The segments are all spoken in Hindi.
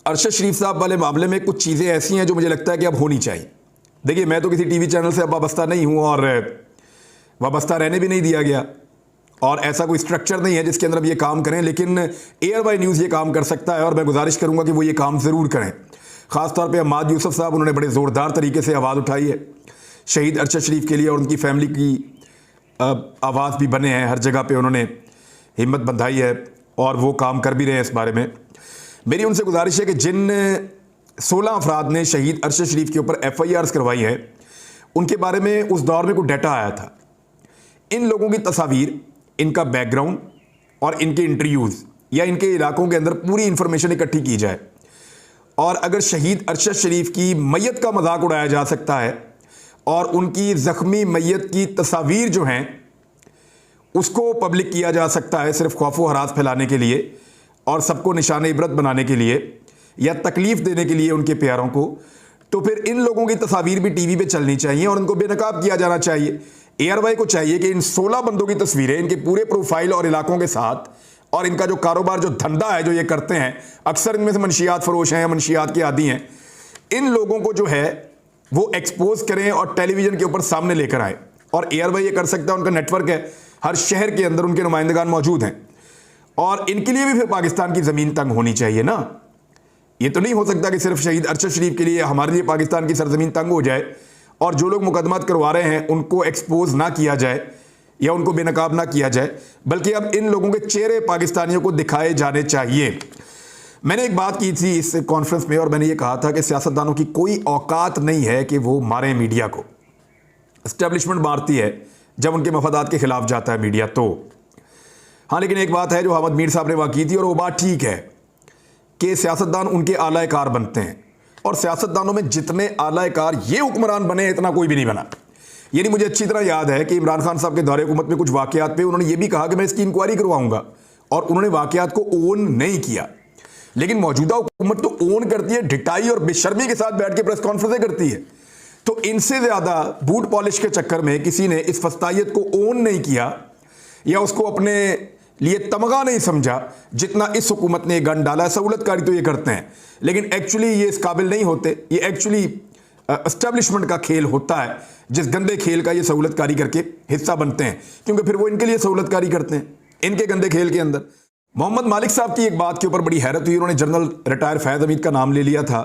अरशद शरीफ साहब वाले मामले में कुछ चीज़ें ऐसी हैं जो मुझे लगता है कि अब होनी चाहिए। देखिए, मैं तो किसी टीवी चैनल से अब वाबस्ता नहीं हूँ और वाबस्ता रहने भी नहीं दिया गया, और ऐसा कोई स्ट्रक्चर नहीं है जिसके अंदर अब ये काम करें, लेकिन एयर बाय न्यूज़ ये काम कर सकता है और मैं गुजारिश करूँगा कि वो ये काम ज़रूर करें। ख़ासतौर पर हम्माद यूसुफ साहब, उन्होंने बड़े ज़ोरदार तरीके से आवाज़ उठाई है शहीद अरशद शरीफ के लिए, और उनकी फैमिली की आवाज़ भी बने हैं, हर जगह पे उन्होंने हिम्मत बंधाई है और वो काम कर भी रहे हैं इस बारे में। मेरी उनसे गुजारिश है कि जिन 16 अफराद ने शहीद अरशद शरीफ के ऊपर FIRs करवाई है, उनके बारे में उस दौर में कोई डाटा आया था, इन लोगों की तस्वीर, इनका बैकग्राउंड और इनके इंटरव्यूज़ या इनके इलाकों के अंदर पूरी इंफॉर्मेशन इकट्ठी की जाए। और अगर शहीद अरशद शरीफ की मैयत का मजाक उड़ाया जा सकता है और उनकी ज़ख्मी मैयत की तस्वीर जो हैं उसको पब्लिक किया जा सकता है सिर्फ खौफ व हरास फैलाने के लिए और सबको निशान इबरत बनाने के लिए या तकलीफ देने के लिए उनके प्यारों को, तो फिर इन लोगों की तस्वीर भी टीवी पे चलनी चाहिए और उनको बेनकाब किया जाना चाहिए। एयरवाई को चाहिए कि इन 16 बंदों की तस्वीरें, इनके पूरे प्रोफाइल और इलाकों के साथ, और इनका जो कारोबार, जो धंधा है, जो ये करते हैं, अक्सर इनमें से मनशियात फरोश हैं या मनशियात के आदी हैं, इन लोगों को जो है वो एक्सपोज करें और टेलीविज़न के ऊपर सामने लेकर आए। और एयरवाई ये कर सकता है, उनका नेटवर्क है, हर शहर के अंदर उनके नुमाइंदगान मौजूद हैं, और इनके लिए भी फिर पाकिस्तान की ज़मीन तंग होनी चाहिए ना। ये तो नहीं हो सकता कि सिर्फ शहीद अरशद शरीफ के लिए हमारे लिए पाकिस्तान की सरजमीन तंग हो जाए और जो लोग मुकदमात करवा रहे हैं उनको एक्सपोज ना किया जाए या उनको बेनकाब ना किया जाए, बल्कि अब इन लोगों के चेहरे पाकिस्तानियों को दिखाए जाने चाहिए। मैंने एक बात की थी इस कॉन्फ्रेंस में और मैंने ये कहा था कि सियासतदानों की कोई औकात नहीं है कि वो मारें मीडिया को। एस्टेब्लिशमेंट मारती है जब उनके मफादात के खिलाफ जाता है मीडिया तो। हाँ, लेकिन एक बात है जो अहमद मीर साहब ने वहाँ की थी, और वो बात ठीक है कि सियासतदान उनके आला-ए-कार बनते हैं, और सियासतदानों में जितने आला-ए-कार ये हुक्मरान बने, इतना कोई भी नहीं बना। यानी मुझे अच्छी तरह याद है कि इमरान खान साहब के दौरे हुकूमत में कुछ वाक़यात पे उन्होंने ये भी कहा कि मैं इसकी इंक्वायरी करवाऊंगा, और उन्होंने वाक़यात को ओन नहीं किया। लेकिन मौजूदा हुकूमत तो ओन करती है, ढिटाई और बेशर्मी के साथ बैठ के प्रेस कॉन्फ्रेंसें करती है। तो इनसे ज़्यादा बूट पॉलिश के चक्कर में किसी ने इस फस्तायत को ओन नहीं किया या उसको अपने लिए तमगा नहीं समझा जितना इस हुकूमत ने गन डाला है। सहूलतकारी तो ये करते हैं, लेकिन एक्चुअली ये इस काबिल नहीं होते। ये एक्चुअली एस्टेब्लिशमेंट का खेल होता है, जिस गंदे खेल का ये सहूलतकारी करके हिस्सा बनते हैं, क्योंकि फिर वो इनके लिए सहूलतकारी करते हैं इनके गंदे खेल के अंदर। मोहम्मद मालिक साहब की एक बात के ऊपर बड़ी हैरत हुई। उन्होंने जनरल रिटायर फैज़ हमीद का नाम ले लिया था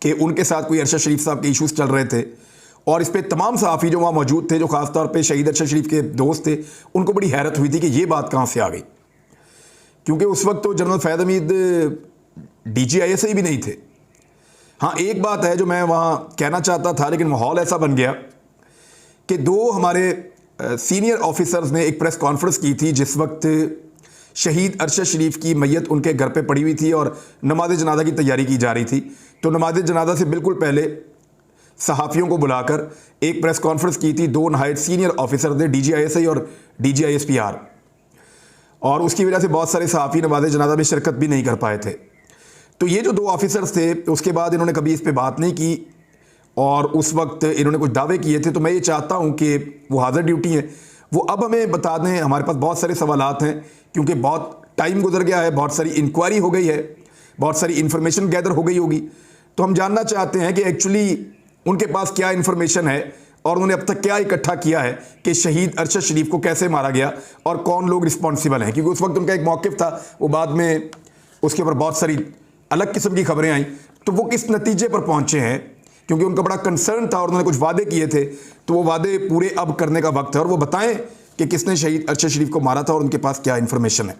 कि उनके साथ कोई अरशद शरीफ साहब के इशूज़ चल रहे थे, और इस पे तमाम सहाफ़ी जो वहाँ मौजूद थे, जो ख़ासतौर पे शहीद अरशद शरीफ के दोस्त थे, उनको बड़ी हैरत हुई थी कि ये बात कहाँ से आ गई, क्योंकि उस वक्त तो जनरल फैज़ हमीद DGISI भी नहीं थे। हाँ, एक बात है जो मैं वहाँ कहना चाहता था, लेकिन माहौल ऐसा बन गया कि दो हमारे सीनियर ऑफिसर्स ने एक प्रेस कॉन्फ्रेंस की थी जिस वक्त शहीद अरशद शरीफ की मैयत उनके घर पे पड़ी हुई थी और नमाज जनाजा की तैयारी की जा रही थी। तो नमाज जनाजा से बिल्कुल पहले सहाफ़ियों को बुलाकर एक प्रेस कॉन्फ्रेंस की थी दो नहायत सीनियर ऑफिसर ने, DGISI और DGISPR, और उसकी वजह से बहुत सारे सहाफ़ी नमाज जनाजा में शिरकत भी नहीं कर पाए थे। तो ये जो दो ऑफिसर्स थे, उसके बाद इन्होंने कभी इस पर बात नहीं की और उस वक्त इन्होंने कुछ दावे किए थे। तो मैं ये चाहता हूँ कि वो हाज़िर ड्यूटी हैं, वो अब हमें बता दें। हमारे पास बहुत सारे सवालात हैं, क्योंकि बहुत टाइम गुजर गया है, बहुत सारी इंक्वायरी हो गई है, बहुत सारी इन्फॉर्मेशन गैदर हो गई होगी। तो हम जानना चाहते हैं कि एक्चुअली उनके पास क्या इन्फॉर्मेशन है और उन्होंने अब तक क्या इकट्ठा किया है कि शहीद अरशद शरीफ को कैसे मारा गया और कौन लोग रिस्पॉन्सिबल हैं। क्योंकि उस वक्त उनका एक मौक़िफ़ था, वो बाद में उसके ऊपर बहुत सारी अलग किस्म की खबरें आई। तो वो किस नतीजे पर पहुँचे हैं, क्योंकि उनका बड़ा कंसर्न था और उन्होंने कुछ वादे किए थे, तो वो वादे पूरे अब करने का वक्त है, और वो बताएं कि किसने शहीद अरशद शरीफ को मारा था और उनके पास क्या इन्फॉर्मेशन है।